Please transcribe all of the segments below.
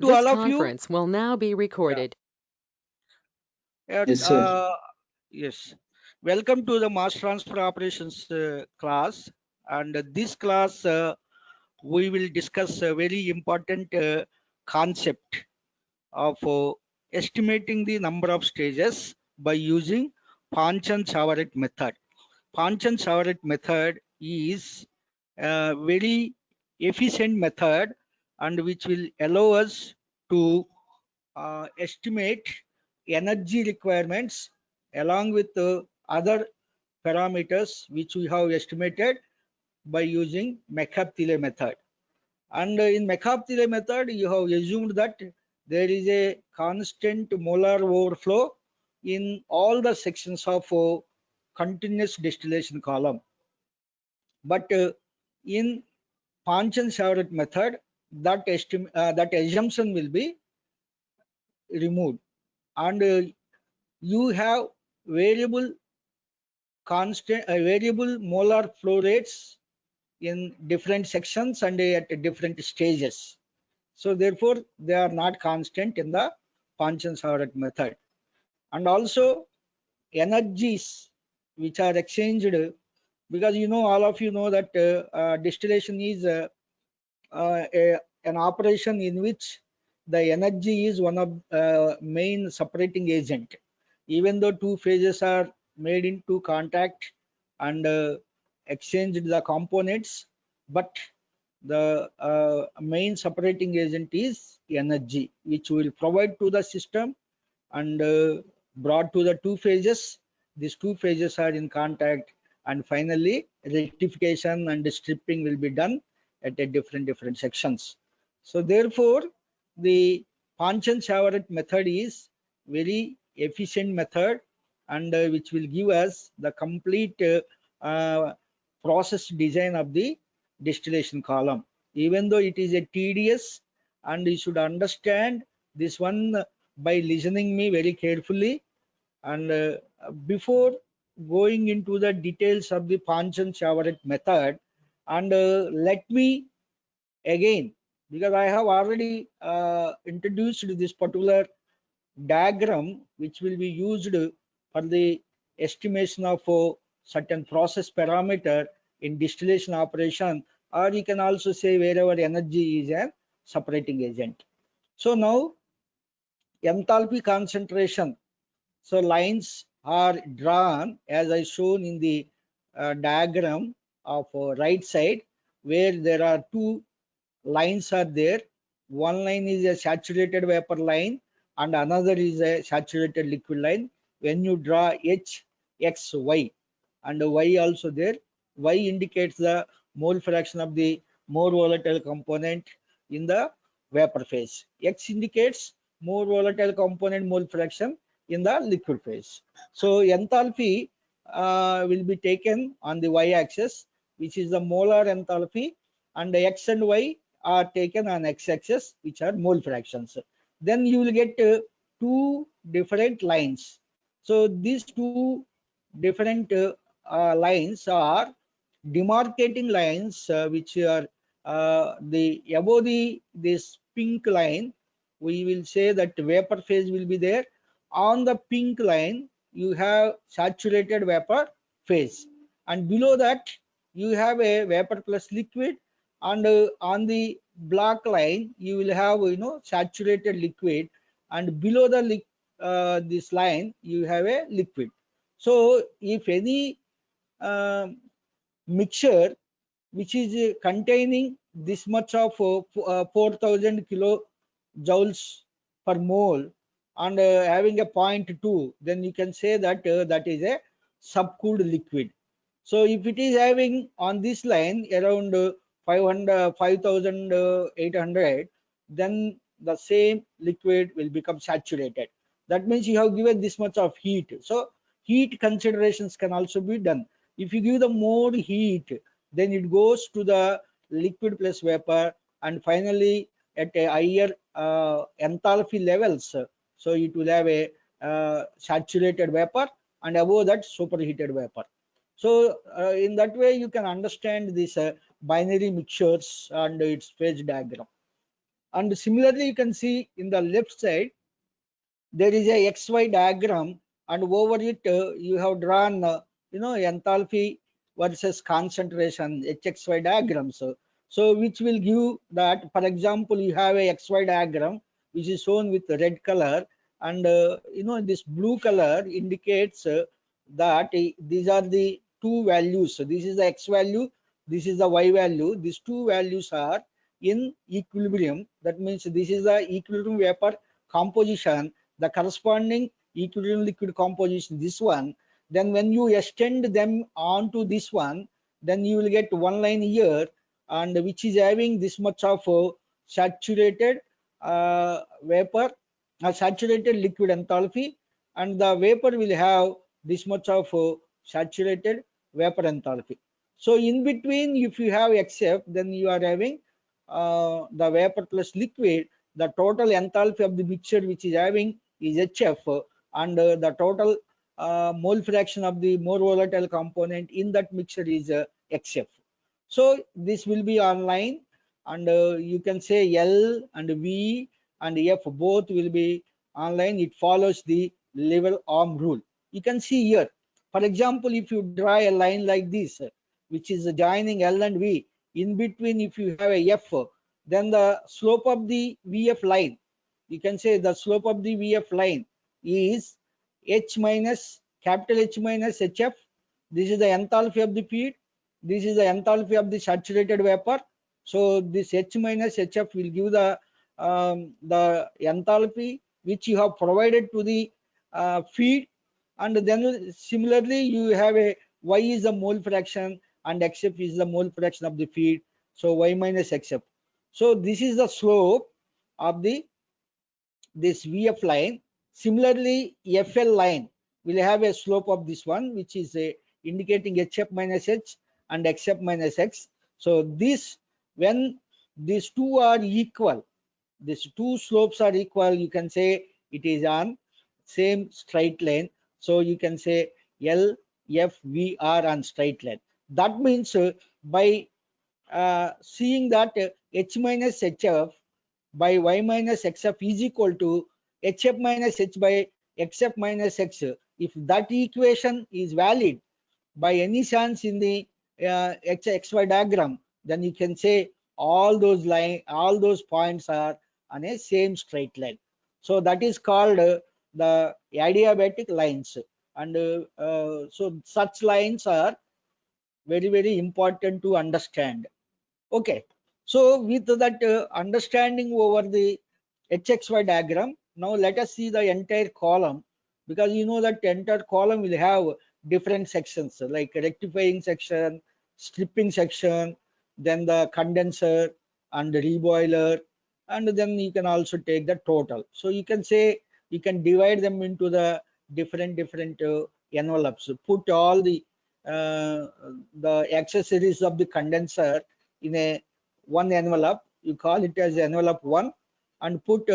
To This all of you. conference will now be recorded. Yeah, Yes, sir. yes. Welcome to the mass transfer operations class. And this class, we will discuss a very important concept of estimating the number of stages by using Panchan-Chavaret method. Panchan-Chavaret method is a very efficient method and which will allow us to estimate energy requirements along with other parameters which we have estimated by using McCabe-Thiele method. And in McCabe-Thiele method, you have assumed that there is a constant molar overflow in all the sections of continuous distillation column. But in Panchan-Chavaret method, that assumption will be removed, and you have variable variable molar flow rates in different sections and at different stages. So therefore, they are not constant in the Panchan-Chavaret method. And also energies which are exchanged, because all of you know that distillation is an operation in which the energy is one of main separating agent. Even though two phases are made into contact and exchanged the components, but the main separating agent is energy, which will provide to the system and brought to the two phases. These two phases are in contact, and finally rectification and stripping will be done at a different sections. So therefore, the Panchan-Chavaret method is very efficient method, and which will give us the complete process design of the distillation column. Even though it is a tedious, and you should understand this one by listening me very carefully. And before going into the details of the Panchan-Chavaret method, and let me again, because I have already introduced this particular diagram which will be used for the estimation of certain process parameter in distillation operation, or you can also say wherever energy is a separating agent. So now enthalpy concentration. So lines are drawn as I shown in the diagram of right side, where there are two lines are there. One line is a saturated vapor line and another is a saturated liquid line. When you draw H, X, Y, and Y also there, Y indicates the mole fraction of the more volatile component in the vapor phase. X indicates more volatile component mole fraction in the liquid phase. So enthalpy will be taken on the y-axis, which is the molar enthalpy, and the x and y are taken on x-axis, which are mole fractions. Then you will get two different lines. So these two different lines are demarcating lines, which are the above this pink line. We will say that vapor phase will be there. On the pink line, you have saturated vapor phase, and below that you have a vapor plus liquid, and on the black line you will have saturated liquid, and below the this line you have a liquid. So if any uh, mixture which is containing this much of 4000 kilojoules per mole and having a 0.2, then you can say that that is a subcooled liquid. So if it is having on this line around 5800, then the same liquid will become saturated. That means you have given this much of heat. So heat considerations can also be done. If you give the more heat, then it goes to the liquid plus vapor, and finally at a higher enthalpy levels, so it will have a saturated vapor, and above that superheated vapor. So in that way you can understand this binary mixtures and its phase diagram. And similarly, you can see in the left side, there is a XY diagram, and over it you have drawn, enthalpy versus concentration HXY diagrams. So which will give that, for example, you have a XY diagram which is shown with red color, and this blue color indicates that these are the two values. So this is the X value, this is the Y value. These two values are in equilibrium. That means this is the equilibrium vapor composition, the corresponding equilibrium liquid composition, this one. Then when you extend them onto this one, then you will get one line here, and which is having this much of saturated vapor, saturated liquid enthalpy, and the vapor will have this much of saturated vapor enthalpy. So in between, if you have XF, then you are having the vapor plus liquid. The total enthalpy of the mixture which is having is HF, and the total mole fraction of the more volatile component in that mixture is XF. So this will be online, and you can say L and V and F both will be online. It follows the level arm rule. You can see here, for example, if you draw a line like this, which is joining L and V, in between if you have a F, then the slope of the VF line, you can say the slope of the VF line is H minus, capital H minus HF. This is the enthalpy of the feed. This is the enthalpy of the saturated vapor. So this H minus HF will give the enthalpy which you have provided to the feed, and then similarly you have a Y is the mole fraction and XF is the mole fraction of the feed. So Y minus XF. So this is the slope of this VF line. Similarly, FL line will have a slope of this one, which is indicating HF minus H and XF minus X. So this, when these two are equal, these two slopes are equal, you can say it is on same straight line. So you can say L, F, V are on straight line. That means by seeing that H minus HF by Y minus XF is equal to HF minus H by XF minus X. If that equation is valid by any chance in the XY diagram, then you can say all those points are on a same straight line. So that is called the adiabatic lines, and so such lines are very important to understand. Okay, so with that understanding over the HXY diagram, now let us see the entire column, because you know that entire column will have different sections like rectifying section, stripping section, then the condenser and the reboiler, and then you can also take the total. So you can say you can divide them into the different envelopes. Put all the accessories of the condenser in a one envelope, you call it as envelope 1, and put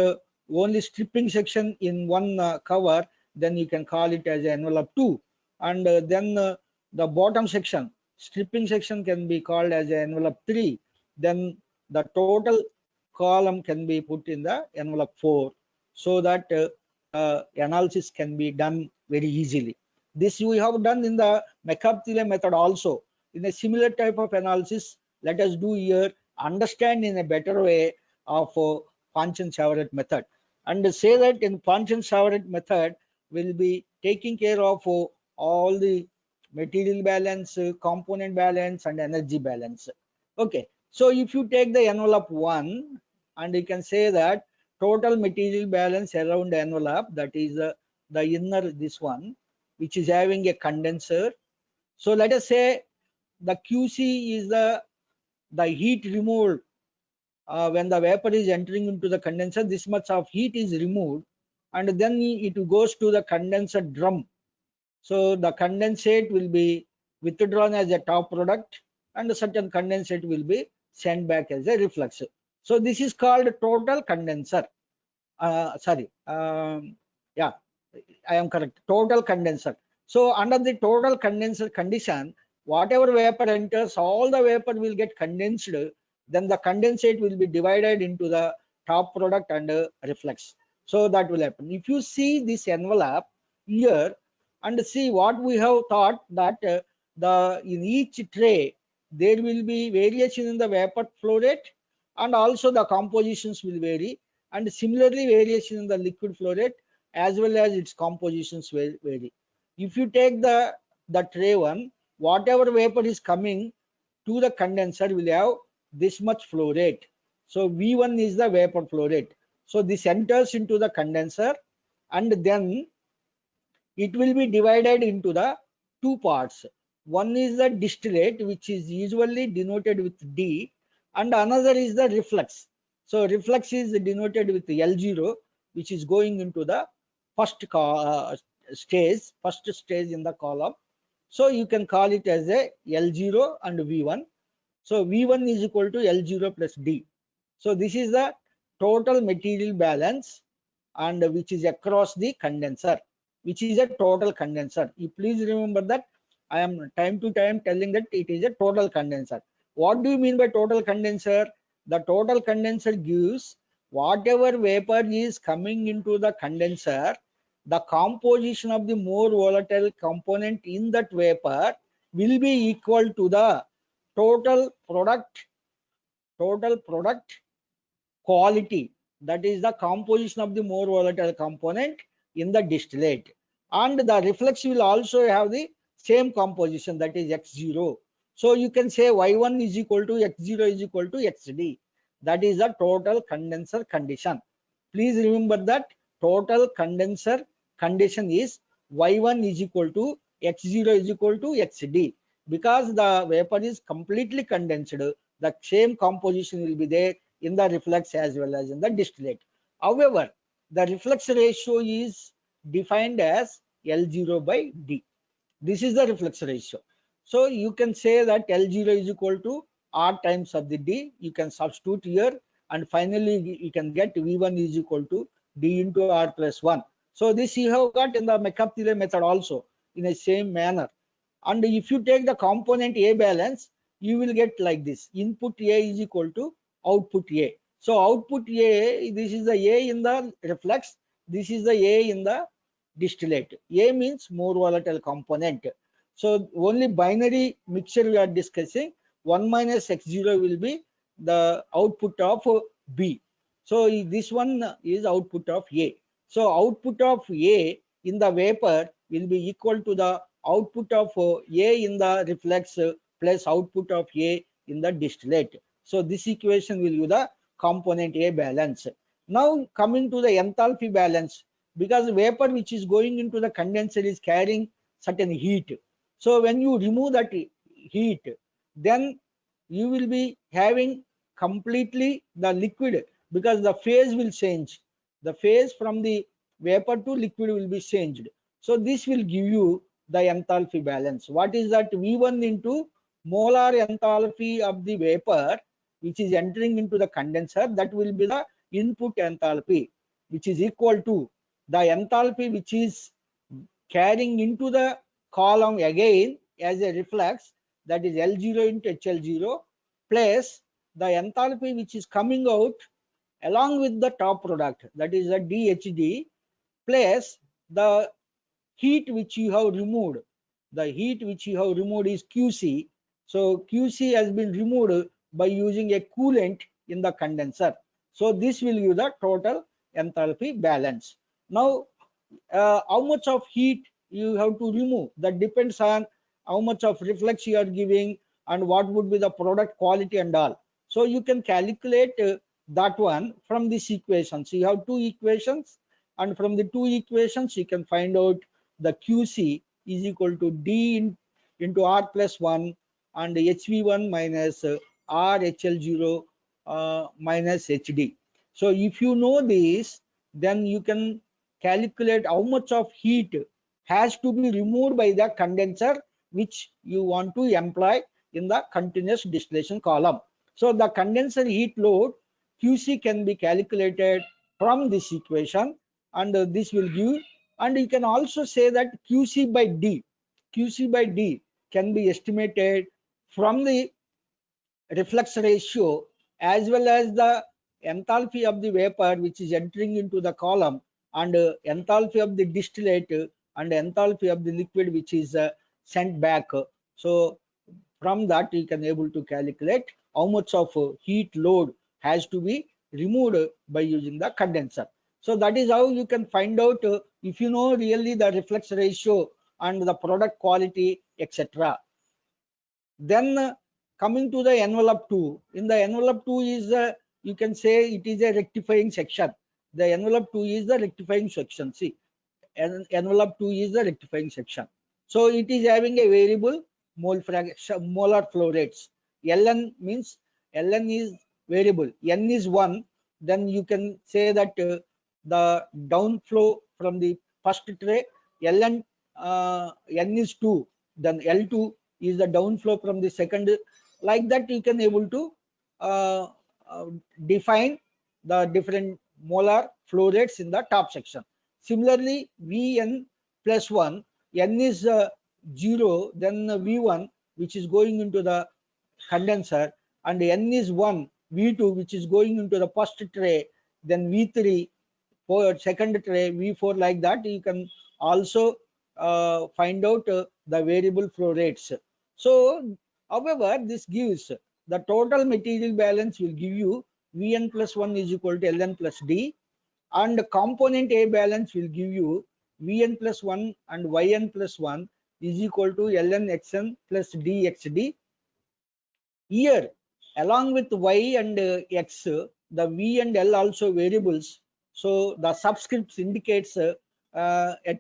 only stripping section in one cover, then you can call it as envelope 2, and then the bottom section, stripping section, can be called as envelope 3. Then the total column can be put in the envelope 4, so that analysis can be done very easily. This we have done in the McCarthy method also. In a similar type of analysis, let us do here, understand in a better way of Panchan-Chavaret method, and say that in Panchan-Chavaret method will be taking care of all the material balance, component balance, and energy balance. Okay, so if you take the envelope 1, and you can say that total material balance around the envelope, that is the inner this one, which is having a condenser. So let us say the QC is the heat removed when the vapor is entering into the condenser. This much of heat is removed, and then it goes to the condenser drum. So the condensate will be withdrawn as a top product, and a certain condensate will be sent back as a reflux. So this is called total condenser. Yeah, I am correct. Total condenser. So under the total condenser condition, whatever vapor enters, all the vapor will get condensed. Then the condensate will be divided into the top product and reflex. So that will happen. If you see this envelope here and see what we have thought that in each tray there will be variation in the vapor flow rate, and also the compositions will vary, and similarly variation in the liquid flow rate as well as its compositions will vary. If you take the tray one, whatever vapor is coming to the condenser will have this much flow rate. So V1 is the vapor flow rate. So this enters into the condenser, and then it will be divided into the two parts. One is the distillate, which is usually denoted with D, and another is the reflux. So reflux is denoted with L0, which is going into the first stage in the column. So you can call it as a L0 and V1. So V1 is equal to L0 plus D. So this is the total material balance, and which is across the condenser, which is a total condenser. You please remember that I am time to time telling that it is a total condenser. What do you mean by total condenser? The total condenser gives whatever vapor is coming into the condenser, the composition of the more volatile component in that vapor will be equal to the total product quality, that is the composition of the more volatile component in the distillate, and the reflex will also have the same composition, that is X0. So you can say Y1 is equal to X0 is equal to XD. That is the total condenser condition. Please remember that total condenser condition is Y1 is equal to X0 is equal to XD. Because the vapor is completely condensed, the same composition will be there in the reflux as well as in the distillate. However, the reflux ratio is defined as L0 by D. This is the reflux ratio. So you can say that L0 is equal to R times of the D. You can substitute here, and finally you can get V1 is equal to D into R plus 1. So this you have got in the Mercaptan method also in the same manner. And if you take the component A balance, you will get like this: input A is equal to output A. So output A, this is the A in the reflux, this is the A in the distillate. A means more volatile component. So only binary mixture we are discussing. 1 minus X0 will be the output of B. So this one is output of A. So output of A in the vapor will be equal to the output of A in the reflux plus output of A in the distillate. So this equation will give the component A balance. Now coming to the enthalpy balance, because vapor which is going into the condenser is carrying certain heat. So when you remove that heat, then you will be having completely the liquid, because the phase will change. The phase from the vapor to liquid will be changed. So this will give you the enthalpy balance. What is that? V1 into molar enthalpy of the vapor which is entering into the condenser, that will be the input enthalpy, which is equal to the enthalpy which is carrying into the column again as a reflex, that is L0 into HL0, plus the enthalpy which is coming out along with the top product, that is the DHD, plus the heat which you have removed. The heat which you have removed is QC. So QC has been removed by using a coolant in the condenser. So this will give the total enthalpy balance. Now how much of heat you have to remove, that depends on how much of reflex you are giving and what would be the product quality and all. So you can calculate that one from this equation. So you have two equations, and from the two equations you can find out the QC is equal to D into R plus 1 and HV1 minus R HL0 minus HD. So if you know this, then you can calculate how much of heat has to be removed by the condenser which you want to employ in the continuous distillation column. So the condenser heat load QC can be calculated from this equation, and this will give, and you can also say that QC by D can be estimated from the reflux ratio as well as the enthalpy of the vapor which is entering into the column, and enthalpy of the distillate and enthalpy of the liquid which is sent back. So from that you can able to calculate how much of heat load has to be removed by using the condenser. So that is how you can find out if you know really the reflex ratio and the product quality, etc. Then coming to the envelope 2, in the envelope 2 is you can say it is a rectifying section. The envelope 2 is the rectifying section. See, envelope 2 is the rectifying section. So it is having a variable molar flow rates. Ln means Ln is variable, N is 1. Then you can say that the downflow from the first tray, Ln N is 2, then L2 is the downflow from the second. Like that you can able to uh, uh, define the different molar flow rates in the top section. Similarly, Vn plus 1, N is 0, then V1 which is going into the condenser, and N is 1, V2 which is going into the first tray, then V3 for second tray, V4, like that you can also find out the variable flow rates. So however, this gives the total material balance will give you Vn plus 1 is equal to Ln plus D, and component A balance will give you Vn plus 1 and Yn plus 1 is equal to Ln Xn plus Dxd. Here, along with Y and X, the V and L also variables. So the subscripts indicates at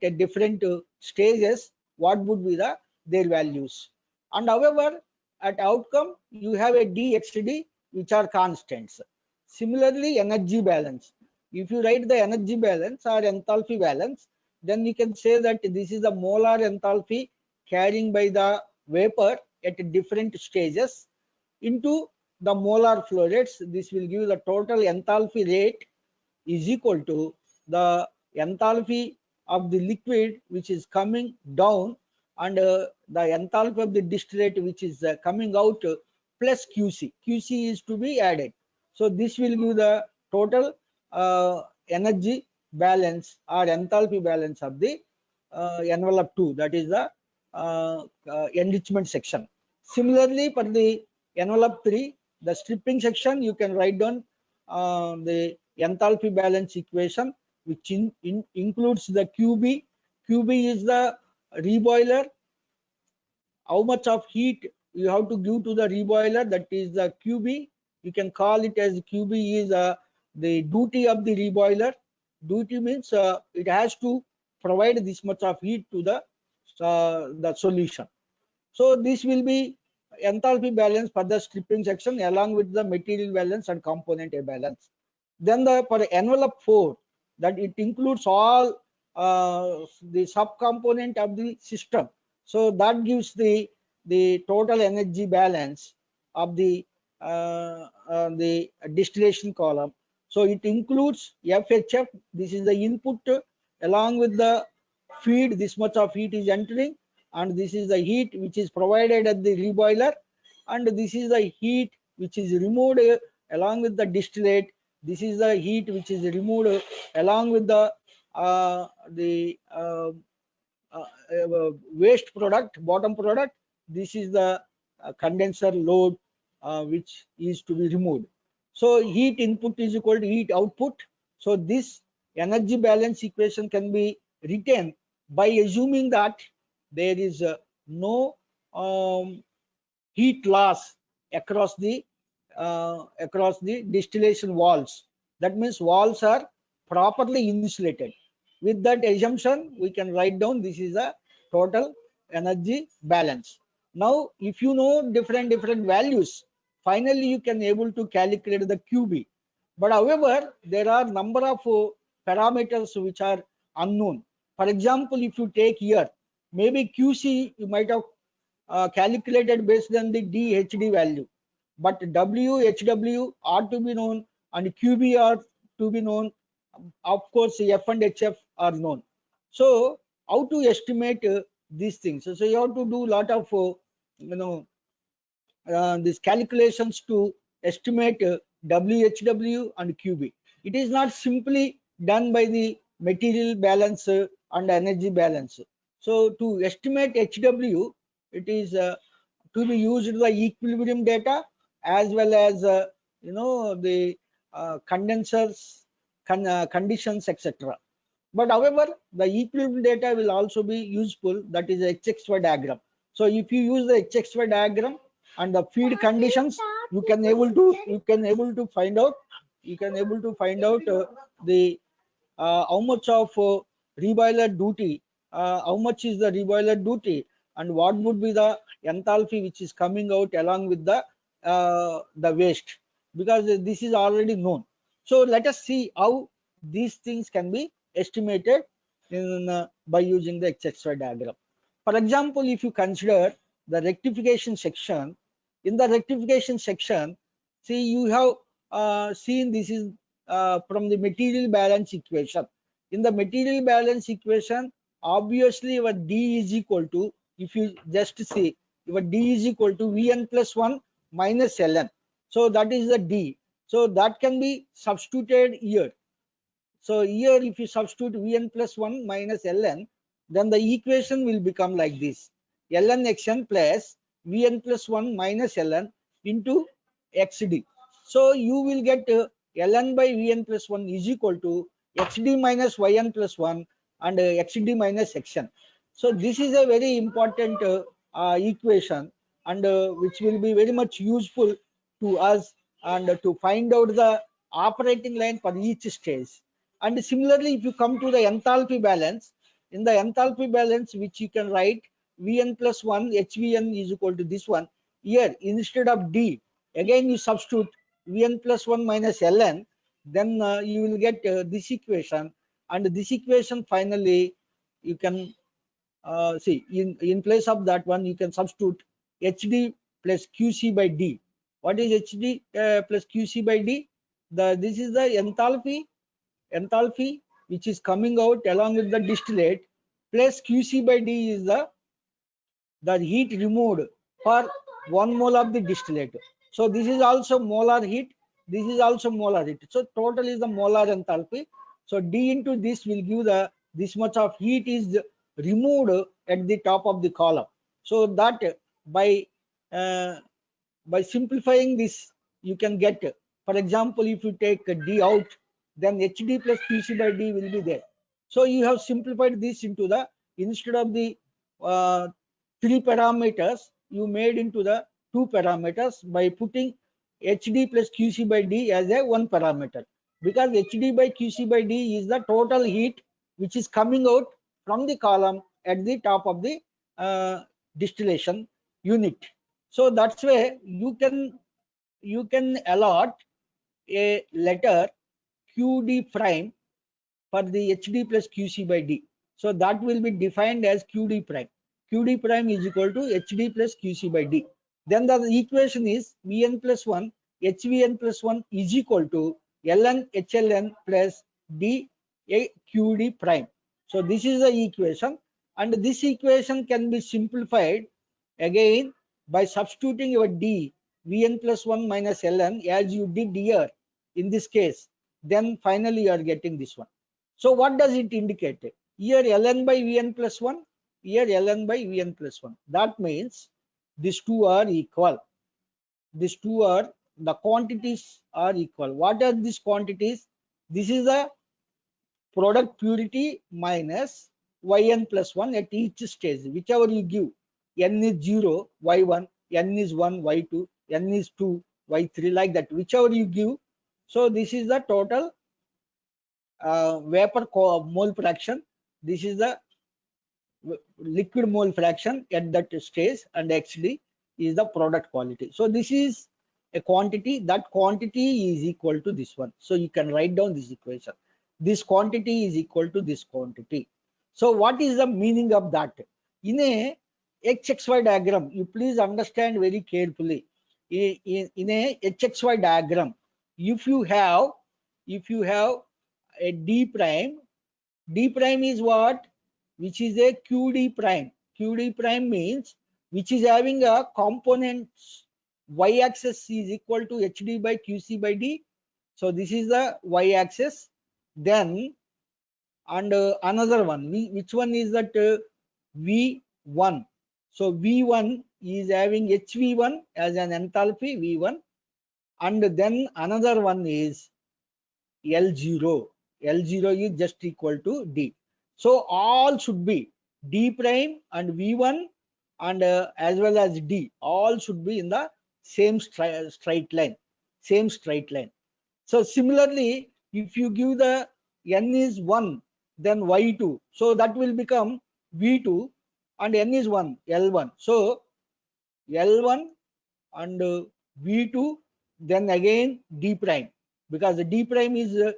a different stages what would be their values. And however, at outcome you have a dxd which are constants. Similarly, energy balance. If you write the energy balance or enthalpy balance, then you can say that this is the molar enthalpy carrying by the vapor at different stages into the molar flow rates. This will give the total enthalpy rate is equal to the enthalpy of the liquid which is coming down, and the enthalpy of the distillate which is coming out plus QC. QC is to be added. So this will give the total energy balance or enthalpy balance of the envelope 2, that is the enrichment section. Similarly, for the envelope 3, the stripping section, you can write down the enthalpy balance equation, which includes the QB. QB is the reboiler. How much of heat you have to give to the reboiler, that is the QB. You can call it as QB is the duty of the reboiler. Duty means it has to provide this much of heat to the solution. So this will be enthalpy balance for the stripping section along with the material balance and component A balance. Then for envelope 4, that it includes all the subcomponent of the system. So that gives the total energy balance of the distillation column. So it includes FHF. This is the input along with the feed. This much of heat is entering, and this is the heat which is provided at the reboiler, and this is the heat which is removed along with the distillate. This is the heat which is removed along with the waste product, bottom product. This is the condenser load which is to be removed. So heat input is equal to heat output. So this energy balance equation can be written by assuming that there is no heat loss across the distillation walls. That means walls are properly insulated. With that assumption, we can write down this is a total energy balance. Now, if you know different values, finally you can able to calculate the QB. But however, there are number of parameters which are unknown. For example, if you take here, maybe QC you might have calculated based on the DHD value, but WHW are to be known and QB are to be known. Of course, F and HF are known. So how to estimate these things? So you have to do a lot of these calculations to estimate WHW and QB. It is not simply done by the material balance and energy balance. So to estimate HW, it is to be used the equilibrium data as well as the condensers, conditions, etc. But however, the equilibrium data will also be useful. That is the HXY diagram. So if you use the HXY diagram and the feed conditions, you can able to find out the how much of reboiler duty, how much is the reboiler duty, and what would be the enthalpy which is coming out along with the waste, because this is already known. So let us see how these things can be estimated by using the HXY diagram. For example, if you consider the rectification section, in the rectification section, see, you have seen this is from the material balance equation. In the material balance equation, obviously your D is equal to, if you just see, your D is equal to Vn plus 1 minus Ln. So that is the D. So that can be substituted here. So here if you substitute Vn plus 1 minus Ln, then the equation will become like this: Ln xn plus Vn plus 1 minus Ln into xd. So you will get Ln by Vn plus 1 is equal to xd minus yn plus 1 and xd minus xn. So this is a very important equation, and which will be very much useful to us, and to find out the operating line for each stage. And similarly, if you come to the enthalpy balance, in the enthalpy balance, which you can write Vn plus 1 HVN is equal to this one. Here, instead of D, again you substitute Vn plus 1 minus Ln, then you will get this equation. And this equation finally, you can see, in place of that one, you can substitute HD plus QC by D. What is HD plus QC by D? This is the enthalpy which is coming out along with the distillate, plus QC by D is the heat removed for 1 mole of the distillate. So this is also molar heat, this is also molar heat. So total is the molar enthalpy. So D into this will give this much of heat is removed at the top of the column. So that uh, by simplifying this, you can get, for example, if you take D out, then HD plus QC by D will be there. So you have simplified this into the, instead of the 3 parameters, you made into the 2 parameters by putting HD plus QC by D as a 1 parameter, because HD by QC by D is the total heat which is coming out from the column at the top of the distillation unit. So that's why you can allot a letter QD prime for the HD plus QC by D. So that will be defined as QD prime. QD prime is equal to HD plus QC by D. Then the equation is Vn plus 1 HVN plus 1 is equal to Ln HLN plus D QD prime. So this is the equation, and this equation can be simplified again by substituting your D Vn plus 1 minus Ln as you did here in this case. Then finally you are getting this one. So what does it indicate? Here Ln by Vn plus 1, here Ln by Vn plus 1. That means these two are equal. These two are, the quantities are equal. What are these quantities? This is the product purity minus Yn plus 1 at each stage, whichever you give. N is 0, Y1, N is 1, Y2, N is 2, Y3, like that, whichever you give. So this is the total vapor mole fraction. This is the liquid mole fraction at that stage, and XD is the product quality. So this is a quantity. That quantity is equal to this one. So you can write down this equation. This quantity is equal to this quantity. So what is the meaning of that? In a HXY diagram, you please understand very carefully. In a HXY diagram, if you have a D prime is what? Which is a QD prime. QD prime means which is having a components y-axis is equal to hd by qc by d. So this is the y-axis. Then and another one, which one is that v1. So v1 is having hv1 as an enthalpy v1, and then another one is L0. L0 is just equal to D. So all should be D prime and V1 and as well as D. All should be in the same straight line. Same straight line. So similarly, if you give the N is 1, then Y2. So that will become V2 and N is 1, L1. So L1 and V2, then again D prime, because the D prime is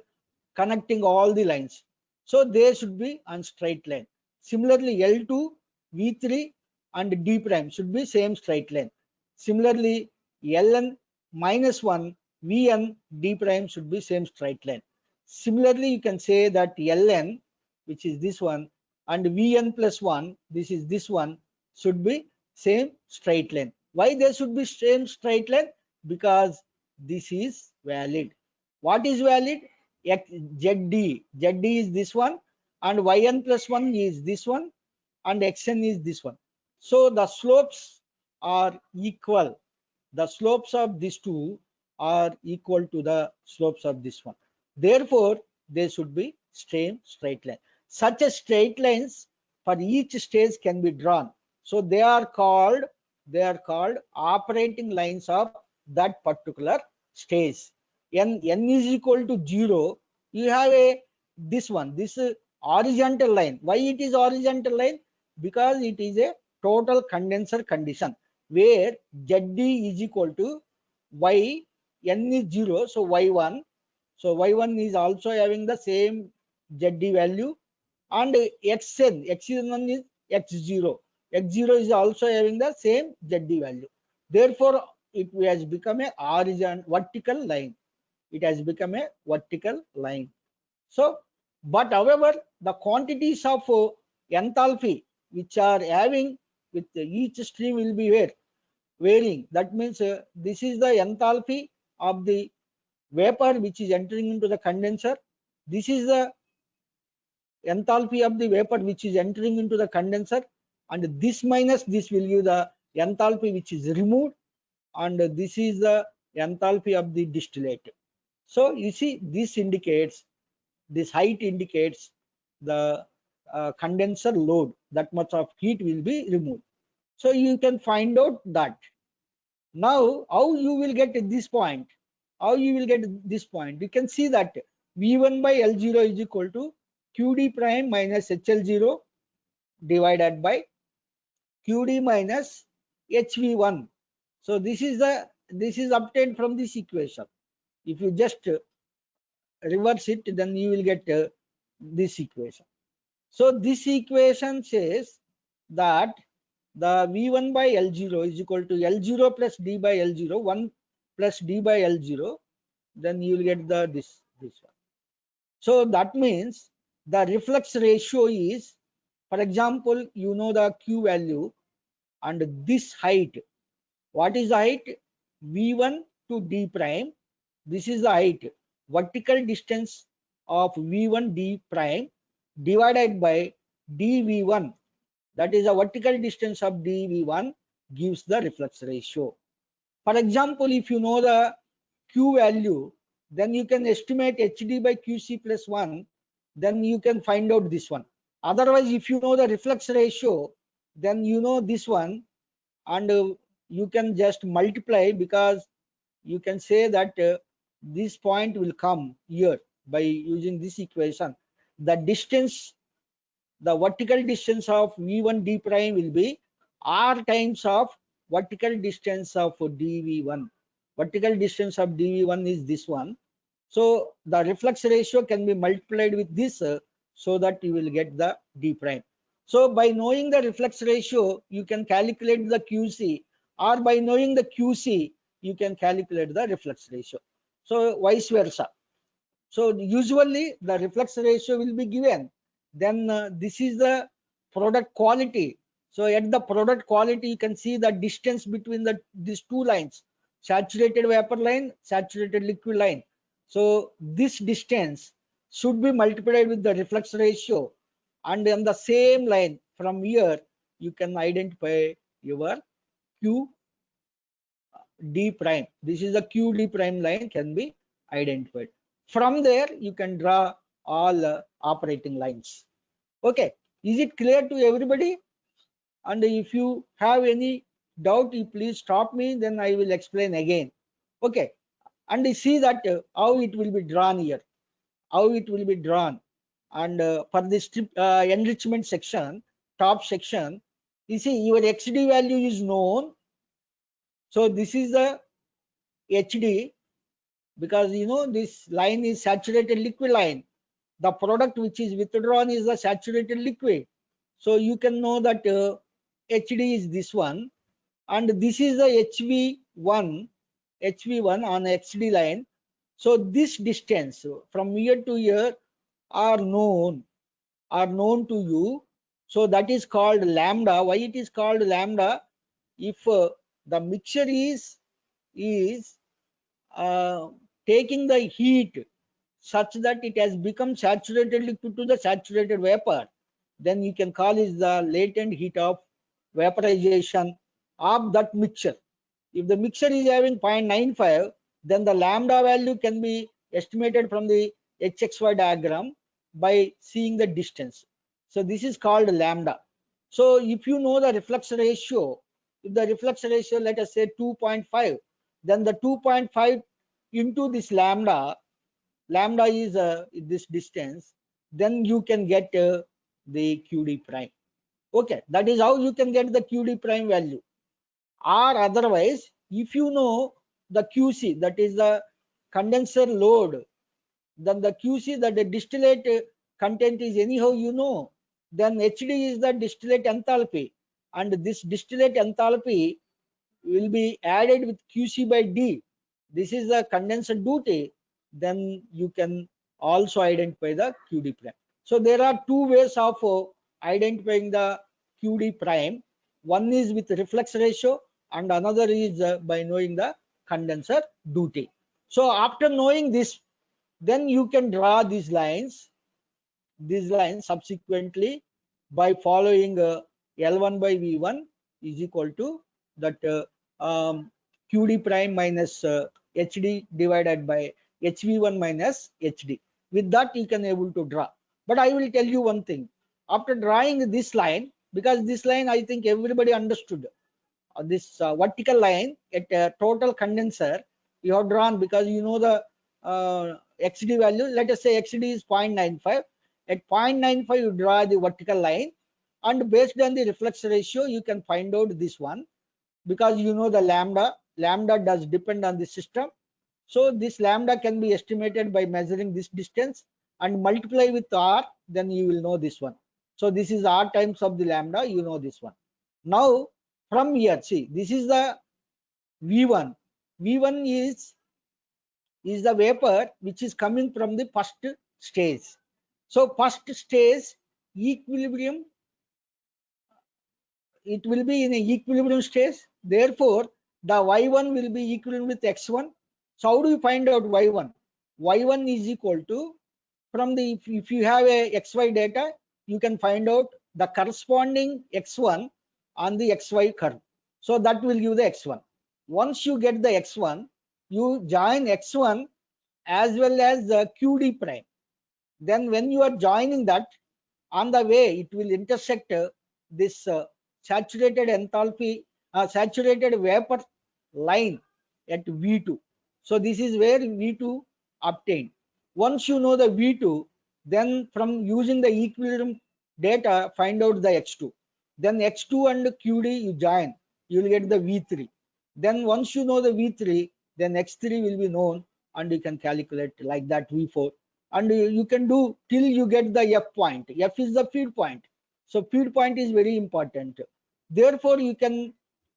connecting all the lines. So they should be on straight line. Similarly, L2, V3 and D prime should be same straight line. Similarly, Ln minus 1, Vn, D prime should be same straight line. Similarly, you can say that Ln, which is this one, and Vn plus 1, this is this one, should be same straight line. Why they should be same straight line? Because this is valid. What is valid? ZD. ZD is this one, and Yn plus 1 is this one, and Xn is this one. So the slopes are equal. The slopes of these two are equal to the slopes of this one. Therefore, they should be same straight line. Such a straight lines for each stage can be drawn. So they are called operating lines of that particular stage. N is equal to 0. You have this horizontal line. Why it is horizontal line? Because it is a total condenser condition where ZD is equal to Y, N is 0, so Y1. So Y1 is also having the same ZD value, and Xn is X0. X0 is also having the same ZD value. Therefore, it has become a vertical line. It has become a vertical line. So, but however, the quantities of enthalpy which are having with each stream will be varying. That means this is the enthalpy of the vapor which is entering into the condenser. This is the enthalpy of the vapor which is entering into the condenser, and this minus this will give the enthalpy which is removed, and this is the enthalpy of the distillate. So you see, this height indicates the condenser load, that much of heat will be removed. So you can find out that. Now how you will get this point? How you will get this point? You can see that V1 by L0 is equal to QD prime minus HL0 divided by QD minus HV1. So this is obtained from this equation. If you just reverse it, then you will get this equation. So this equation says that the V1 by L0 is equal to L0 plus D by L0, 1 plus D by L0, then you will get this one. So that means the reflux ratio is, for example, you know the Q value and this height. What is the height? V1 to D prime. This is the height, vertical distance of V1 D prime divided by dV1. That is the vertical distance of dV1 gives the reflux ratio. For example, if you know the Q value, then you can estimate HD by QC plus 1, then you can find out this one. Otherwise, if you know the reflux ratio, then you know this one, and you can just multiply, because you can say that this point will come here by using this equation. The distance, the vertical distance of V1 D prime will be R times of vertical distance of dV1. Vertical distance of dV1 is this one. So the reflux ratio can be multiplied with this, so that you will get the D prime. So by knowing the reflux ratio, you can calculate the QC, or by knowing the QC, you can calculate the reflux ratio. So vice versa. So usually the reflux ratio will be given. Then this is the product quality. So at the product quality, you can see the distance between these two lines. saturated vapor line, saturated liquid line. So this distance should be multiplied with the reflex ratio, and on the same line from here you can identify your QD prime. This is the QD prime line can be identified. From there you can draw all operating lines. Okay, is it clear to everybody? And if you have any doubt, you please stop me, then I will explain again. Okay, and you see that how it will be drawn here, how it will be drawn. And for this enrichment section, top section, you see your XD value is known. So this is the HD, because you know this line is saturated liquid line. The product which is withdrawn is the saturated liquid. So you can know that HD is this one, and this is the HV1 on XD line. So this distance from here to here are known to you. So that is called lambda. Why it is called lambda? If the mixture is uh, taking the heat such that it has become saturated liquid to the saturated vapor, then you can call it the latent heat of vaporization of that mixture. If the mixture is having 0.95, then the lambda value can be estimated from the HXY diagram by seeing the distance. So this is called lambda. So if you know the reflux ratio, if the reflux ratio, let us say 2.5, then the 2.5 into this lambda is this distance, then you can get the QD prime. Okay, that is how you can get the QD prime value. Or otherwise, if you know the QC, that is the condenser load, then the QC, that the distillate content is anyhow you know, then HD is the distillate enthalpy, and this distillate enthalpy will be added with QC by D. This is the condenser duty. Then you can also identify the QD prime. So there are two ways of identifying the QD prime. One is with reflex ratio, and another is by knowing the condenser duty. So after knowing this, then you can draw these lines subsequently by following L1 by V1 is equal to that QD prime minus HD divided by HV1 minus HD. With that you can able to draw. But I will tell you one thing. After drawing this line, because this line I think everybody understood, this vertical line at total condenser you have drawn, because you know the XD value. Let us say XD is 0.95. At 0.95 you draw the vertical line, and based on the reflex ratio you can find out this one, because you know the lambda does depend on the system. So this lambda can be estimated by measuring this distance and multiply with R, then you will know this one. So this is R times of the lambda, you know this one. Now from here, see, this is the V1. V1 is the vapor which is coming from the first stage. So first stage equilibrium, it will be in a equilibrium stage. Therefore, the Y1 will be equivalent with X1. So how do you find out Y1? Y1 is equal to, from the, if you have a XY data, you can find out the corresponding X1 on the XY curve. So that will give the X1. Once you get the X1, you join X1 as well as the QD prime. Then when you are joining that, on the way it will intersect this saturated enthalpy, saturated vapor line at V2. So this is where V2 obtained. Once you know the V2, then from using the equilibrium data, find out the X2. Then X2 and QD you join, you will get the V3. Then once you know the V3, then X3 will be known, and you can calculate like that V4. And you can do till you get the F point. F is the feed point. So feed point is very important. Therefore, you can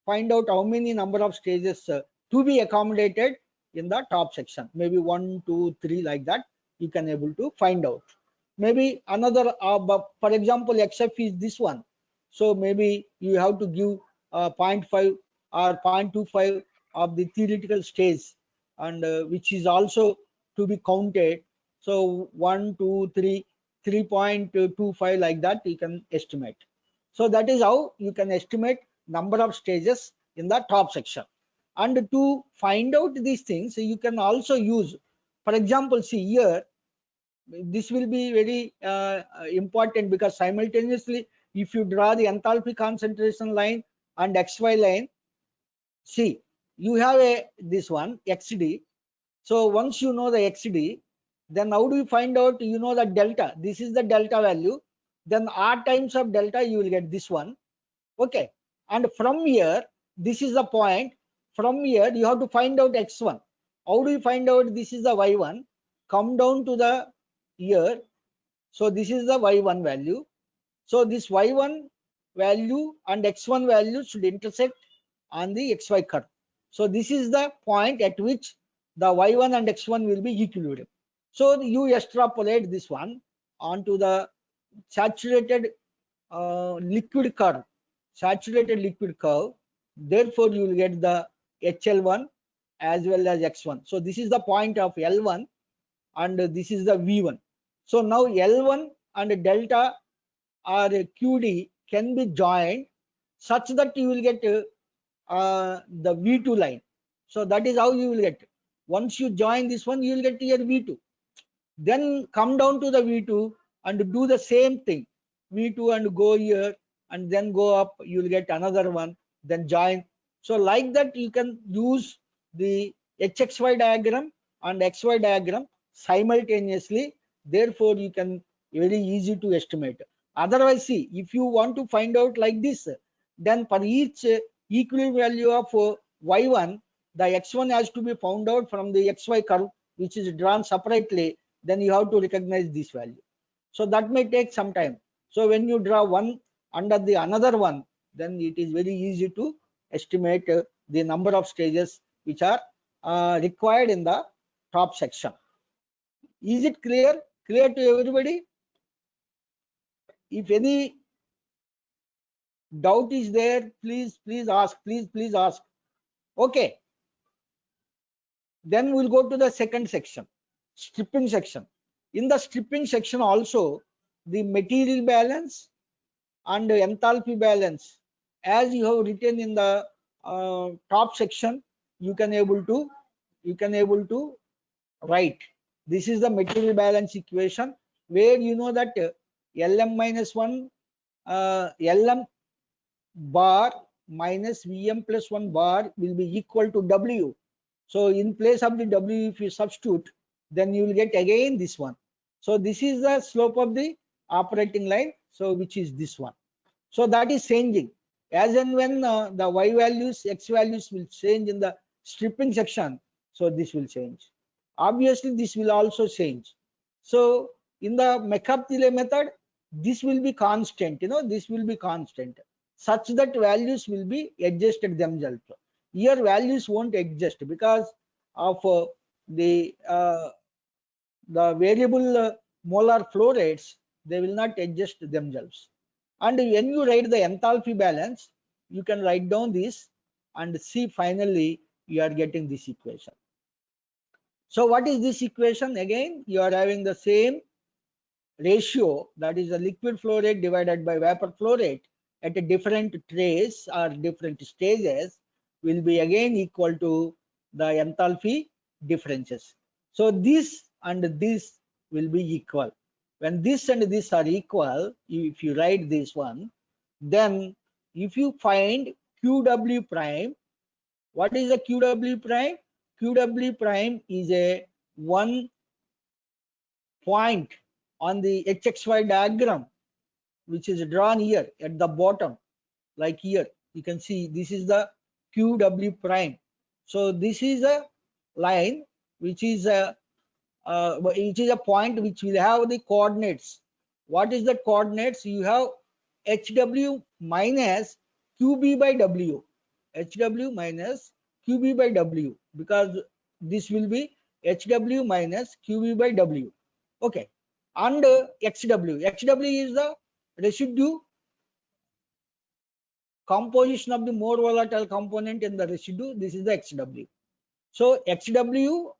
find out how many number of stages to be accommodated in the top section. Maybe 1, 2, 3 like that. You can able to find out. Maybe another, for example, XF is this one. So maybe you have to give 0.5 or 0.25 of the theoretical stage, and which is also to be counted. So 1, 2, 3, 3.25 like that you can estimate. So that is how you can estimate number of stages in the top section. And to find out these things, you can also use, for example, see here, this will be very important, because simultaneously, if you draw the enthalpy concentration line and XY line, see, you have this one XD. So once you know the XD, then how do you find out? You know the delta. This is the delta value. Then R times of delta, you will get this one. Okay. And from here, this is the point. From here, you have to find out X1. How do you find out this is the Y1? Come down to the here. So this is the Y1 value. So this Y1 value and X1 value should intersect on the XY curve. So this is the point at which the Y1 and X1 will be equilibrium. So you extrapolate this one onto the saturated liquid curve, saturated liquid curve. Therefore, you will get the HL1 as well as X1. So this is the point of L1 and this is the V1. So now L1 and delta or QD can be joined such that you will get the V2 line. So that is how you will get. Once you join this one, you will get here V2. Then come down to the V2 and do the same thing. V2 and go here and then go up, you will get another one, then join. So like that you can use the HXY diagram and XY diagram simultaneously. Therefore, you can very easy to estimate. Otherwise, see, if you want to find out like this, then for each equilibrium value of Y1, the X1 has to be found out from the XY curve, which is drawn separately. Then you have to recognize this value. So that may take some time. So when you draw one under the another one, then it is very easy to estimate the number of stages which are required in the top section. Is it clear? Clear to everybody? If any doubt is there, please ask. Please ask. Okay. Then we'll go to the second section, stripping section. In the stripping section also, the material balance and enthalpy balance, as you have written in the top section, you can able to write. This is the material balance equation, where you know that Lm minus 1 Lm bar minus Vm plus 1 bar will be equal to W. So in place of the W, if you substitute, then you will get again this one. So this is the slope of the operating line, so which is this one. So that is changing as and when the Y values, X values will change in the stripping section. So this will change. Obviously, this will also change. So in the Mercaptile method, this will be constant. This will be constant, such that values will be adjusted themselves. Here values won't adjust because of the variable molar flow rates. They will not adjust themselves. And when you write the enthalpy balance, you can write down this and see finally you are getting this equation. So what is this equation? Again, you are having the same ratio, that is the liquid flow rate divided by vapor flow rate at a different trace or different stages will be again equal to the enthalpy differences. So this and this will be equal. When this and this are equal, if you write this one, then if you find QW prime, what is the QW prime? QW prime is a one point on the HXY diagram, which is drawn here at the bottom, like here. You can see this is the QW prime. So this is a line which is a point which will have the coordinates. What is the coordinates? You have HW minus QB by W. HW minus QB by W, because this will be HW minus QB by W. Okay. And XW. XW is the residue composition of the more volatile component in the residue. This is the XW. So XW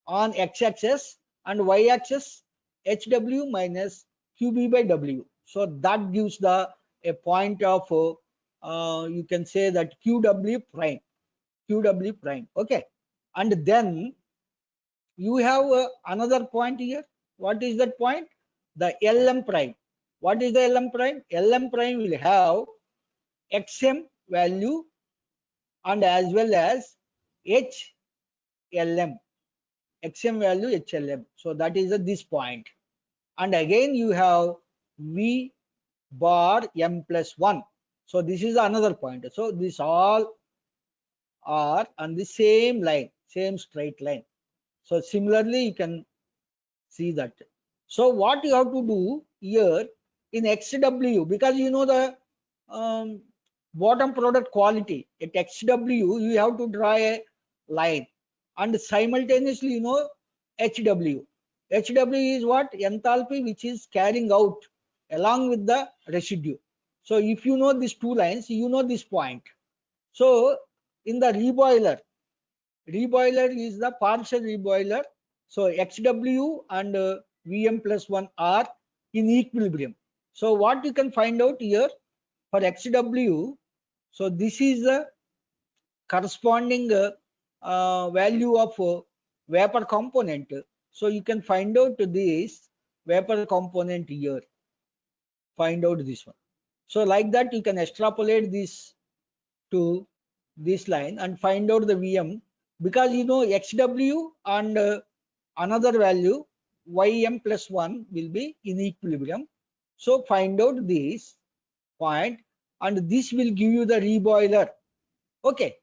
on x-axis and y-axis HW minus QB by W. So that gives the a point of you can say that QW prime. Okay, and then you have another point here. What is that point? The LM prime. What is the LM prime? LM prime will have XM value and as well as HLM. XM value HLM. So that is this point. And again you have V bar M plus 1. So this is another point. So this all are on the same line, same straight line. So similarly you can see that. So what you have to do here in XW, because you know the bottom product quality at XW, you have to draw a line, and simultaneously you know HW. HW is what? Enthalpy which is carrying out along with the residue. So if you know these two lines, you know this point. So in the reboiler is the partial reboiler. So XW and VM plus 1 are in equilibrium. So what you can find out here for XW, so this is the corresponding value of vapor component. So you can find out this vapor component here. Find out this one. So like that you can extrapolate this to this line and find out the VM, because you know XW and another value YM plus 1 will be in equilibrium. So find out this point and this will give you the reboiler. Okay,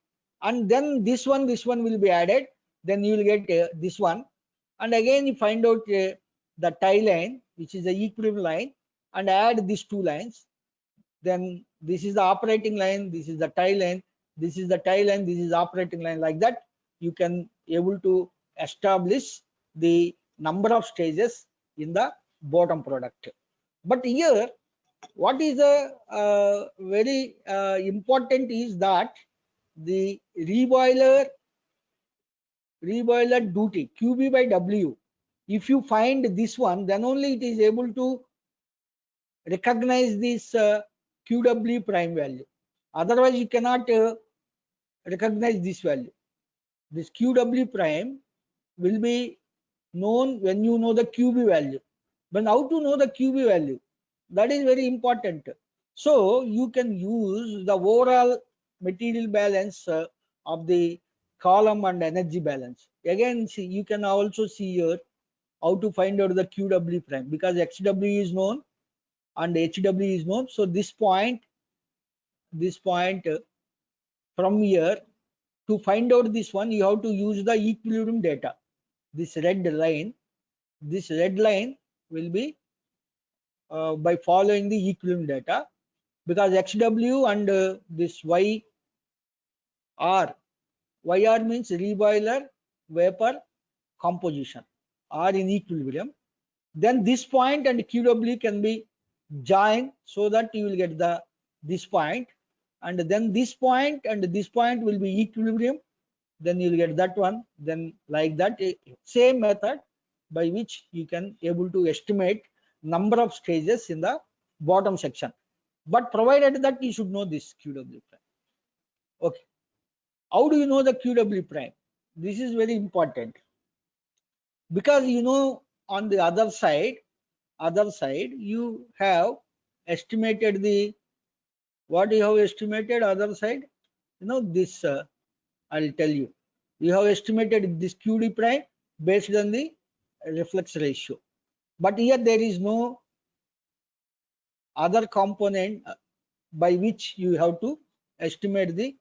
and then this one will be added, then you will get this one, and again you find out the tie line which is the equilibrium line and add these two lines. Then this is the operating line, this is the tie line, this is the tie line, this is operating line. Like that you can able to establish the number of stages in the bottom product. But here what is very important is that the reboiler duty QB by W, if you find this one, then only it is able to recognize this QW prime value. Otherwise you cannot recognize this value. This QW prime will be known when you know the QB value. But how to know the QB value? That is very important. So you can use the overall material balance of the column and energy balance. Again, see, you can also see here how to find out the QW prime, because XW is known and HW is known. So this point from here, to find out this one, you have to use the equilibrium data. This red line will be by following the equilibrium data, because XW and this YR means reboiler vapor composition are in equilibrium. Then this point and QW can be joined so that you will get this point, and then this point and this point will be equilibrium, then you will get that one. Then like that, same method by which you can able to estimate number of stages in the bottom section, but provided that you should know this QW prime. Okay, how do you know the QW prime? This is very important, because you know on the other side you have estimated the, what you have estimated other side, you know this I'll tell you. You have estimated this QD prime based on the reflex ratio, but here there is no other component by which you have to estimate the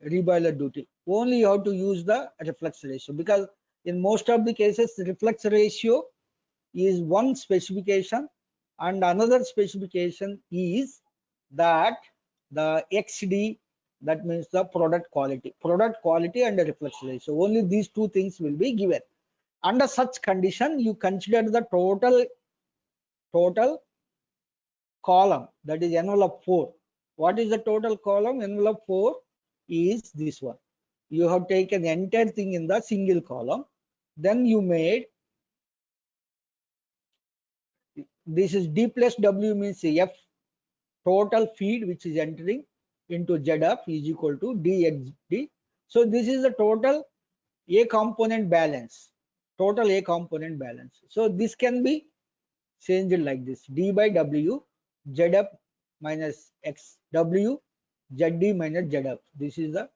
reboiler duty. Only you have to use the reflex ratio, because in most of the cases the reflex ratio is one specification, and another specification is that the XD, that means the product quality and the reflex ratio. Only these two things will be given. Under such condition, you consider the total column, that is envelope 4. What is the total column? Envelope 4 is this one. You have taken the entire thing in the single column. Then you made, this is D plus W means F total feed which is entering into ZF is equal to DXD. So this is the total A component balance. Total A component balance. So this can be changed like this: D by W, ZF minus XW, ZD minus ZF. This is the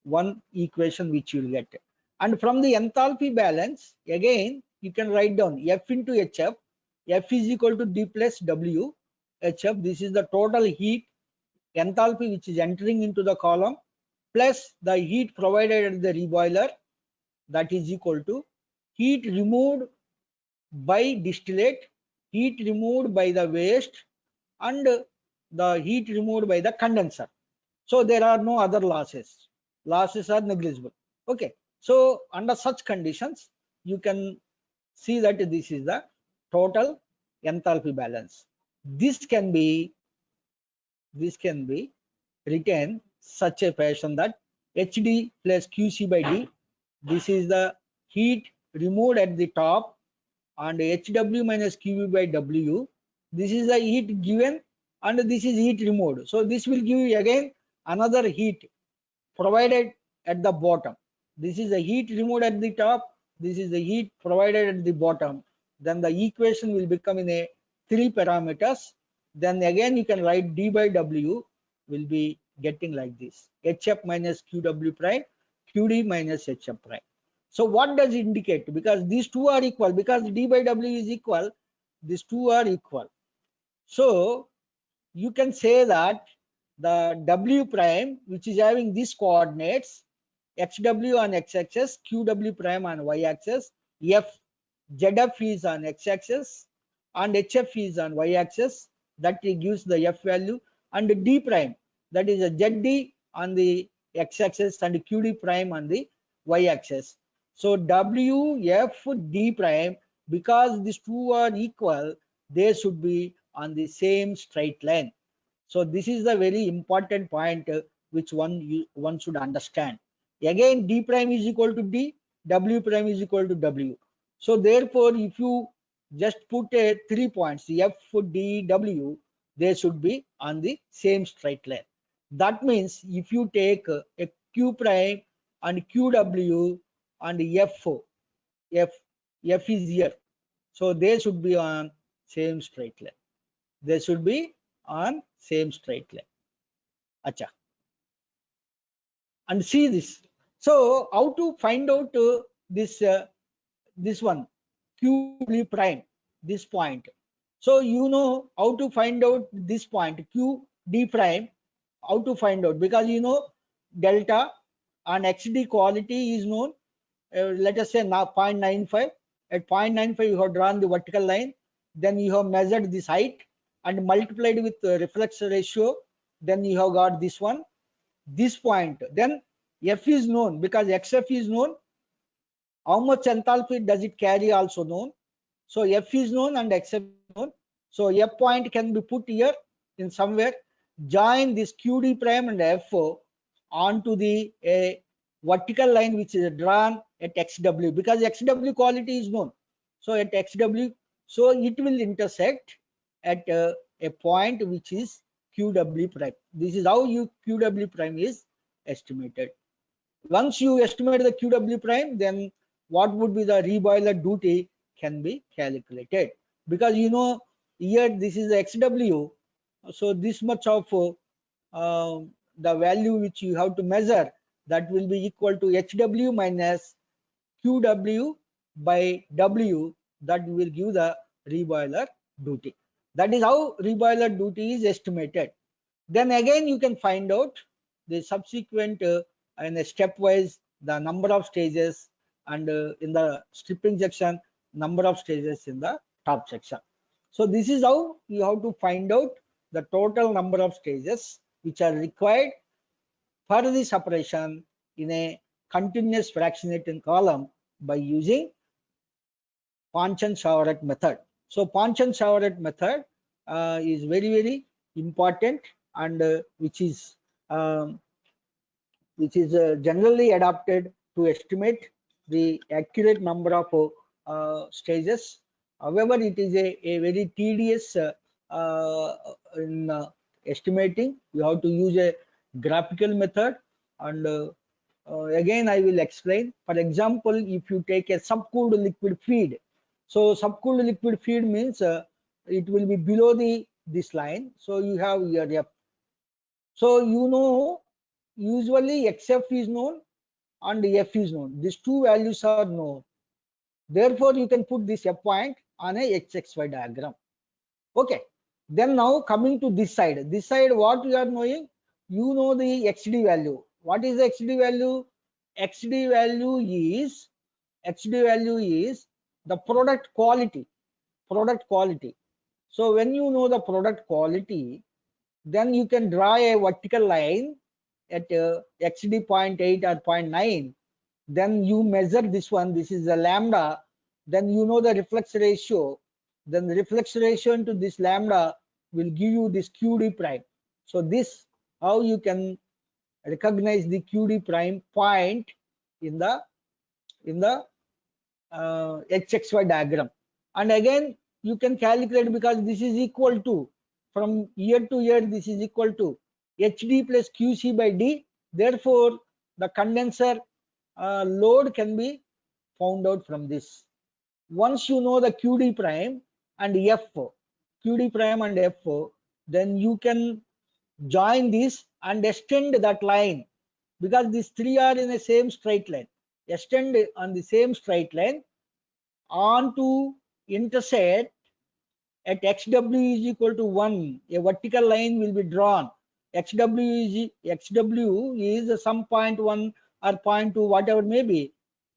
one equation which you will get. And from the enthalpy balance, again, you can write down F into HF. F is equal to D plus W HF. This is the total heat enthalpy which is entering into the column plus the heat provided at the reboiler, that is equal to heat removed by distillate, heat removed by the waste, and the heat removed by the condenser. So there are no other losses. Losses are negligible. Okay. So under such conditions, you can see that this is the total enthalpy balance. This can be written such a fashion that HD plus QC by D. This is the heat removed at the top, and HW minus QB by W. This is the heat given, and this is heat removed. So this will give you again another heat provided at the bottom. This is the heat removed at the top. This is the heat provided at the bottom. Then the equation will become in a 3 parameters. Then again you can write D by W will be getting like this: HF minus QW prime, QD minus HF prime. So what does it indicate? Because these two are equal, because D by W is equal, these two are equal. So you can say that the W prime, which is having these coordinates, XW on x-axis, QW prime on y-axis, ZF is on x-axis, and HF is on y-axis, that gives the F value, and D prime, that is a ZD on the x-axis and QD prime on the y-axis. So WFD prime, because these two are equal, they should be on the same straight line. So this is the very important point which one should understand. Again, D prime is equal to D, W prime is equal to W. So therefore, if you just put 3 points, F, D, W, they should be on the same straight line. That means if you take a Q prime and QW and F is here, so they should be on same straight line. They should be on same straight line. Acha. And see this. So how to find out this one QW prime, this point? So you know how to find out this point QD prime, how to find out, because you know delta and XD quality is known. Let us say now 0.95. At 0.95 you have drawn the vertical line, then you have measured this height and multiplied with reflex ratio, then you have got this one, this point. Then F is known because XF is known. How much enthalpy does it carry also known. So F is known and XF is known. So F point can be put here in somewhere. Join this QD prime and F onto the vertical line which is drawn at XW, because XW quality is known. So at XW, so it will intersect at a point which is QW prime. This is how QW prime is estimated. Once you estimate the QW prime, then what would be the reboiler duty can be calculated, because you know here this is the XW, so this much of the value which you have to measure, that will be equal to HW minus QW by W, that will give the reboiler duty. That is how reboiler duty is estimated. Then again you can find out the subsequent in a stepwise the number of stages, and in the stripping section number of stages in the top section. So this is how you have to find out the total number of stages which are required for this operation in a continuous fractionating column by using Ponchon-Chauvet method. So Ponchon-Chauvet method is very important, and um, which is generally adopted to estimate the accurate number of stages. However, it is a very tedious in estimating. You have to use a graphical method, and again I will explain. For example, if you take a subcooled liquid feed, so subcooled liquid feed means it will be below the this line. So you have your F. So you know, usually XF is known and F is known. These two values are known. Therefore, you can put this F point on a XXY diagram. Okay. Then now coming to this side. This side, what you are knowing? You know the XD value. What is the XD value? XD value is the product quality. Product quality. So when you know the product quality, then you can draw a vertical line at XD 0.8 or 0.9. Then you measure this one, this is the lambda. Then you know the reflex ratio. Then the reflex ratio into this lambda will give you this QD prime. So this, how you can recognize the QD prime point in the HXY diagram. And again, you can calculate, because this is equal to, from year to year, this is equal to HD plus QC by D. Therefore, the condenser load can be found out from this. Once you know the QD prime and F, QD prime and F, then you can join this and extend that line, because these three are in the same straight line. Extend on the same straight line on to intersect at xw is equal to 1. A vertical line will be drawn. xw is some 0.1 or 0.2, whatever may be.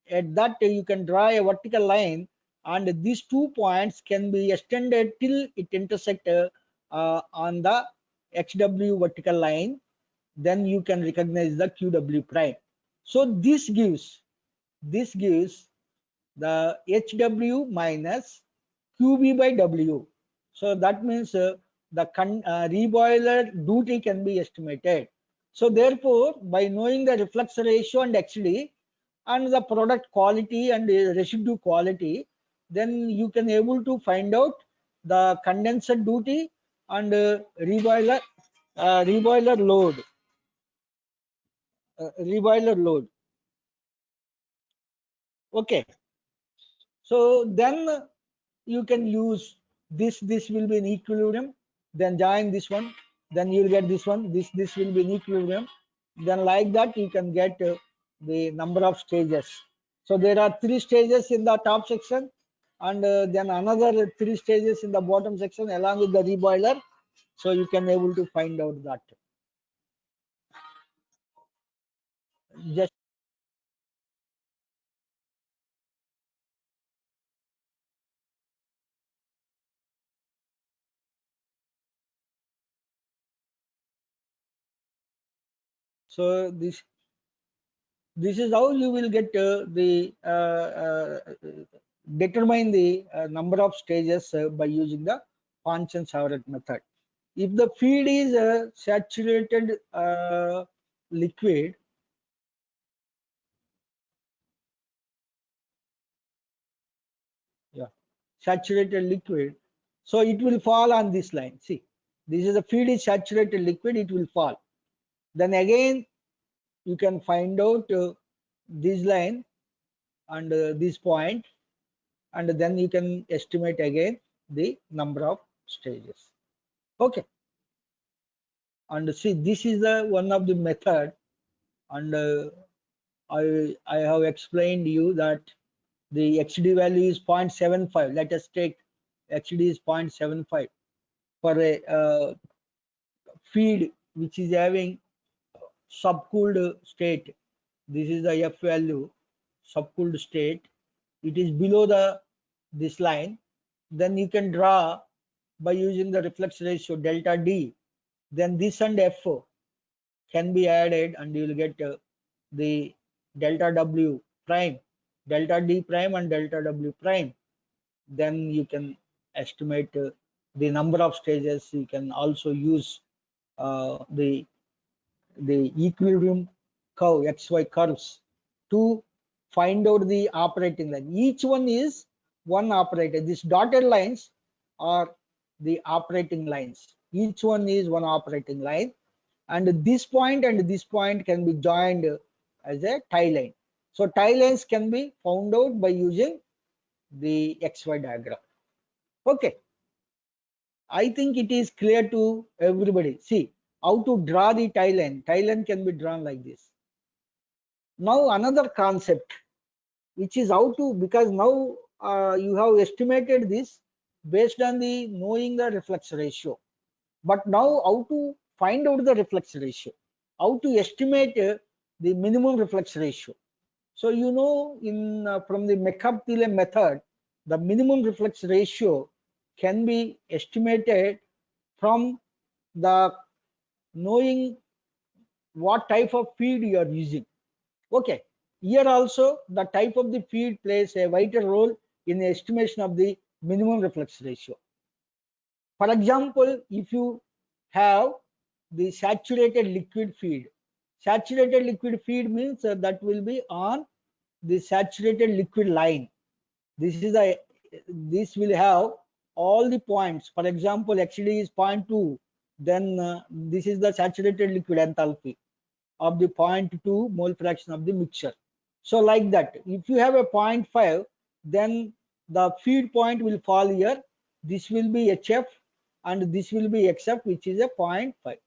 At that you can draw a vertical line, and these 2 points can be extended till it intersect on the xw vertical line. Then you can recognize the qw prime. So this gives the HW minus QB by W. So that means the reboiler duty can be estimated. So therefore, by knowing the reflux ratio and XD and the product quality and residue quality, then you can able to find out the condenser duty and reboiler load. Okay. So then you can use this will be in equilibrium, then join this one, then you'll get this one, this will be in equilibrium. Then like that you can get the number of stages. So there are 3 stages in the top section, and then another 3 stages in the bottom section along with the reboiler. So you can able to find out that. Just so this is how you will get the determine the number of stages by using the Panshin-Savarot method. If the feed is saturated liquid, yeah, saturated liquid, so it will fall on this line. See, this is the feed is saturated liquid, it will fall. Then again, you can find out this line and this point, and then you can estimate again the number of stages. Okay. And see, this is the one of the method, and I have explained you that the XD value is 0.75. Let us take XD is 0.75 for a feed which is having subcooled state. This is the F value, subcooled state. It is below this line. Then you can draw by using the reflex ratio delta D. Then this and F can be added, and you will get the delta W prime, delta D prime and delta W prime. Then you can estimate the number of stages. You can also use the equilibrium curve, XY curves, to find out the operating line. Each one is one operator. These dotted lines are the operating lines. Each one is one operating line, and this point can be joined as a tie line. So tie lines can be found out by using the XY diagram. Okay, I think it is clear to everybody. See how to draw the tie line. Tie line can be drawn like this. Now another concept, which is how to, because now you have estimated this based on the knowing the reflex ratio, but now how to find out the reflex ratio, how to estimate the minimum reflex ratio. So you know, in from the McCarthy method, the minimum reflex ratio can be estimated from the knowing what type of feed you are using. Okay, here also the type of the feed plays a vital role in the estimation of the minimum reflex ratio. For example, if you have the saturated liquid feed, saturated liquid feed means that will be on the saturated liquid line. This will have all the points. For example, XD is 0.2, then this is the saturated liquid enthalpy of the 0.2 mole fraction of the mixture. So like that, if you have a 0.5, then the feed point will fall here. This will be HF and this will be XF, which is a 0.5.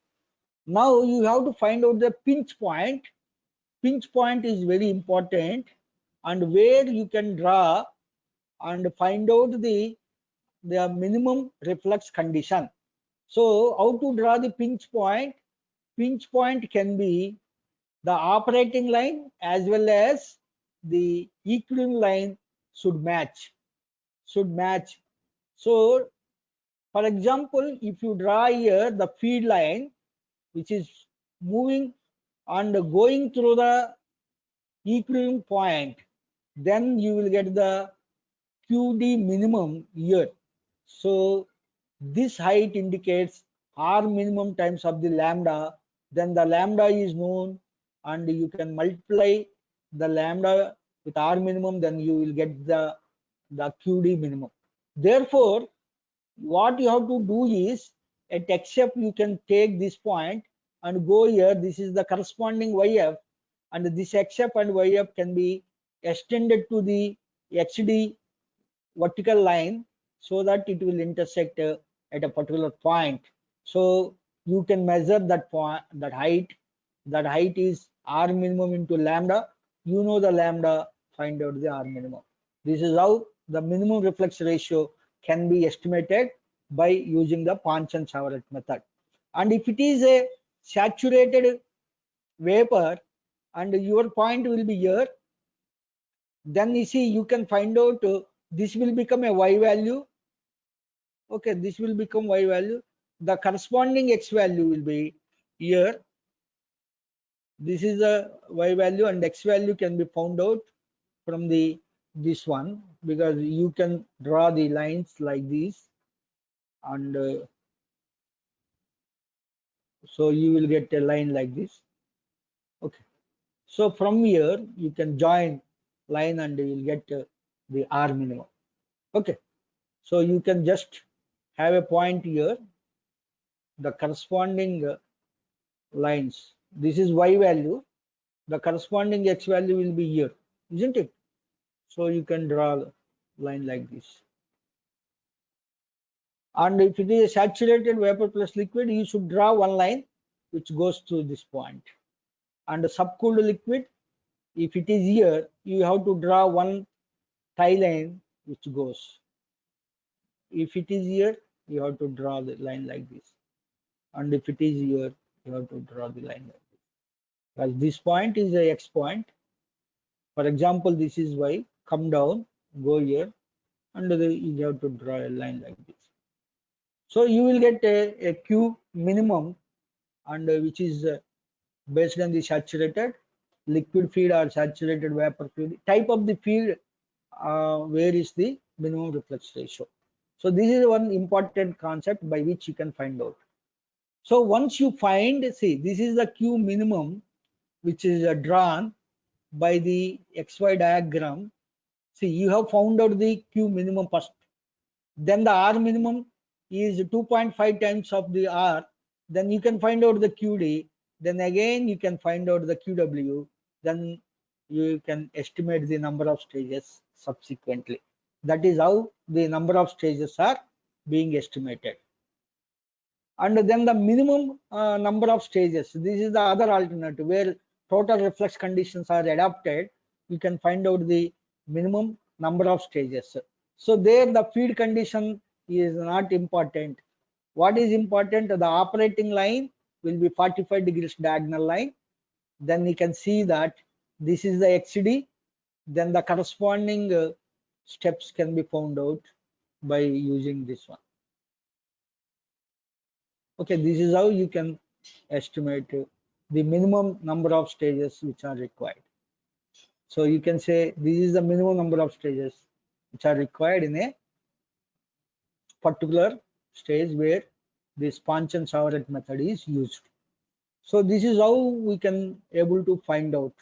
Now you have to find out the pinch point. Pinch point is very important, and where you can draw and find out the minimum reflex condition. So how to draw the pinch point? Pinch point can be the operating line as well as the equilibrium line should match. So for example, if you draw here the feed line, which is moving and going through the equilibrium point, then you will get the QD minimum here. So this height indicates R minimum times of the lambda. Then the lambda is known, and you can multiply the lambda with R minimum, then you will get the QD minimum. Therefore, what you have to do is, at XF you can take this point and go here. This is the corresponding YF, and this XF and YF can be extended to the XD vertical line so that it will intersect at a particular point. So you can measure that point, that height is R minimum into lambda. You know the lambda, find out the R minimum. This is how the minimum reflex ratio can be estimated by using the Panchan-Chavaret method. And if it is a saturated vapor and your point will be here, then you see you can find out this will become a Y value. Okay, this will become Y value. The corresponding X value will be here. This is a Y value, and X value can be found out from this one, because you can draw the lines like this, and so you will get a line like this. Okay, so from here you can join line and you will get the R minimum. Okay, so you can just have a point here, the corresponding lines. This is Y value, the corresponding X value will be here, isn't it? So you can draw a line like this. And if it is a saturated vapor plus liquid, you should draw one line which goes to this point. And a subcooled liquid, if it is here, you have to draw one tie line which goes. If it is here, you have to draw the line like this. And if it is here, you have to draw the line like this. Because this point is a X point. For example, this is Y. Come down, go here, and you have to draw a line like this. So you will get a Q minimum, and which is based on the saturated liquid feed or saturated vapor feed type of the feed, where is the minimum reflex ratio. So this is one important concept by which you can find out. So once you find, see, this is the Q minimum, which is drawn by the XY diagram. See, you have found out the Q minimum first. Then the R minimum is 2.5 times of the R. Then you can find out the QD. Then again, you can find out the QW. Then you can estimate the number of stages subsequently. That is how the number of stages are being estimated. And then the minimum number of stages. This is the other alternative where total reflex conditions are adapted. You can find out the minimum number of stages. So there the feed condition is not important. What is important? The operating line will be 45 degrees diagonal line. Then you can see that this is the XD. Then the corresponding steps can be found out by using this one. Okay, this is how you can estimate the minimum number of stages which are required. So you can say this is the minimum number of stages which are required in a particular stage where the sponge and showerhead method is used. So this is how we can able to find out.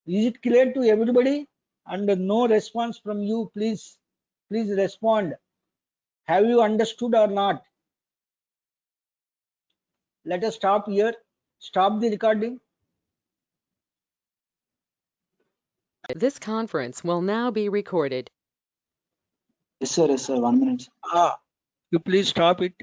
Is it clear to everybody? And no response from you, please respond. Have you understood or not? Let us stop here. Stop the recording. This conference will now be recorded. Yes, sir. Yes, sir. 1 minute. You please stop it.